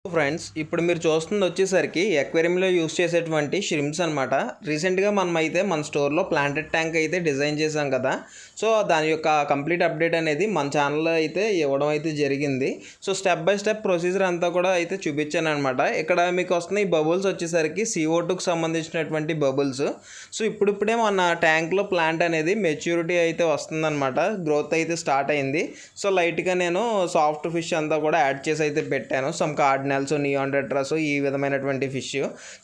Friends ఇప్పుడు మీరు చూస్తుంది వచ్చేసరికి అక్వేరియంలో యూస్ చేసేటువంటి షిరింప్స్ అనమాట. రీసెంట్గా మనమైతే మన స్టోర్లో ప్లాంటెడ్ ట్యాంక్ అయితే డిజైన్ చేసాం కదా. సో దాని యొక్క కంప్లీట్ అప్డేట్ అనేది మన ఛానల్లో అయితే ఇవ్వడం అయితే జరిగింది. So step by step procedure అంతా కూడా అయితే చూపించాను అనమాట. ఇక్కడ మీకు వస్తున్న ఈ బబుల్స్ వచ్చేసరికి CO2కి సంబంధించినటువంటి బబుల్స్. సో ఇప్పుడిప్పుడే మన ట్యాంక్లో ప్లాంట్ అనేది మెచ్యూరిటీ అయితే వస్తుందన్నమాట. గ్రోత్ అయితే స్టార్ట్ అయింది. సో లైట్గా నేను సాఫ్ట్ ఫిష్ అంతా కూడా యాడ్ చేసి అయితే పెట్టాను. సమ్ కార్డినల్స్, నియాన్ టెట్రాస్, ఈ విధమైనటువంటి ఫిష్.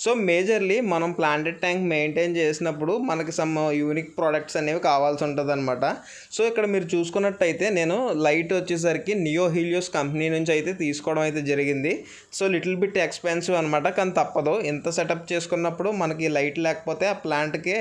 సో మేజర్లీ మనం ప్లాంటెడ్ ట్యాంక్ మెయింటైన్ చేసినప్పుడు మనకి సమ్ యూనిక్ ప్రోడక్ట్స్ అనేవి కావాల్సి ఉంటుంది అనమాట. సో ఇక్కడ మీరు చూసుకున్నట్టయితే నేను లైట్ వచ్చేసరికి నియో హీలియోస్ కంపెనీ నుంచి అయితే తీసుకోవడం అయితే జరిగింది. సో లిటిల్ బిట్ ఎక్స్పెన్సివ్ అనమాట, కానీ తప్పదు. ఇంత సెటప్ చేసుకున్నప్పుడు మనకి లైట్ లేకపోతే ఆ ప్లాంట్కి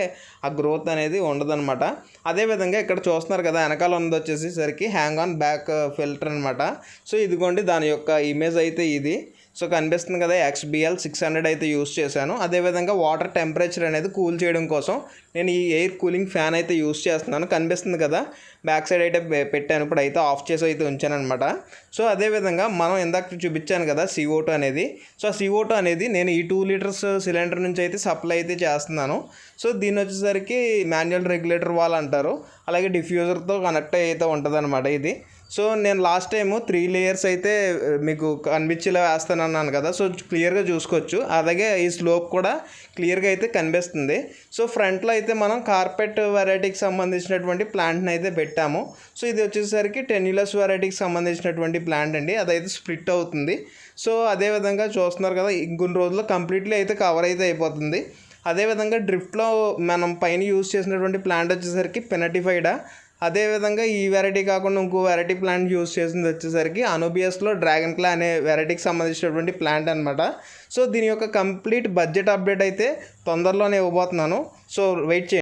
ఆ గ్రోత్ అనేది ఉండదన్నమాట. అదేవిధంగా ఇక్కడ చూస్తున్నారు కదా, వెనకాల ఉంది వచ్చేసరికి హ్యాంగ్ ఆన్ బ్యాక్ ఫిల్టర్ అనమాట. సో ఇదిగోండి దాని యొక్క ఇమేజ్ అయితే ఇది. సో కనిపిస్తుంది కదా, XBL 600 అయితే యూస్ చేశాను. అదేవిధంగా వాటర్ టెంపరేచర్ అనేది కూల్ చేయడం కోసం నేను ఈ ఎయిర్ కూలింగ్ ఫ్యాన్ అయితే యూస్ చేస్తున్నాను. కనిపిస్తుంది కదా, బ్యాక్ సైడ్ అయితే పెట్టాను. ఇప్పుడు అయితే ఆఫ్ చేసి అయితే ఉంచాను అనమాట. సో అదేవిధంగా మనం ఇందాక చూపించాను కదా CO2 అనేది. సో ఆ CO2 అనేది నేను ఈ 2 లీటర్స్ సిలిండర్ నుంచి అయితే సప్లై అయితే చేస్తున్నాను. సో దీన్ని వచ్చేసరికి మాన్యువల్ రెగ్యులేటర్ వాల్ అంటారు. అలాగే డిఫ్యూజర్తో కనెక్ట్ అయితే ఉంటుంది అనమాట ఇది. సో నేను లాస్ట్ టైము 3 లేయర్స్ అయితే మీకు కనిపించేలా వేస్తానన్నాను కదా. సో క్లియర్గా చూసుకోవచ్చు. అలాగే ఈ స్లోప్ కూడా క్లియర్గా అయితే కనిపిస్తుంది. సో ఫ్రంట్లో అయితే మనం కార్పెట్ వెరైటీకి సంబంధించినటువంటి ప్లాంట్ని అయితే పెట్టాము. సో ఇది వచ్చేసరికి టెన్యులస్ వెరైటీకి సంబంధించినటువంటి ప్లాంట్ అండి. అదైతే స్ప్లిట్ అవుతుంది. సో అదేవిధంగా చూస్తున్నారు కదా, ఇంకొన్ని రోజుల్లో కంప్లీట్లీ అయితే కవర్ అయితే అయిపోతుంది. అదేవిధంగా డ్రిఫ్ట్లో మనం పైన యూజ్ చేసినటువంటి ప్లాంట్ వచ్చేసరికి పెనటిఫైడా. అదేవిధంగా ఈ వెరైటీ కాకుండా ఇంకో వెరైటీ ప్లాంట్ యూజ్ చేసింది వచ్చేసరికి అనోబియస్లో డ్రాగన్ క్లా అనే వెరైటీకి సంబంధించినటువంటి ప్లాంట్ అనమాట. సో దీని యొక్క కంప్లీట్ బడ్జెట్ అప్డేట్ అయితే తొందరలోనే ఇవ్వబోతున్నాను. సో వెయిట్ చేయండి.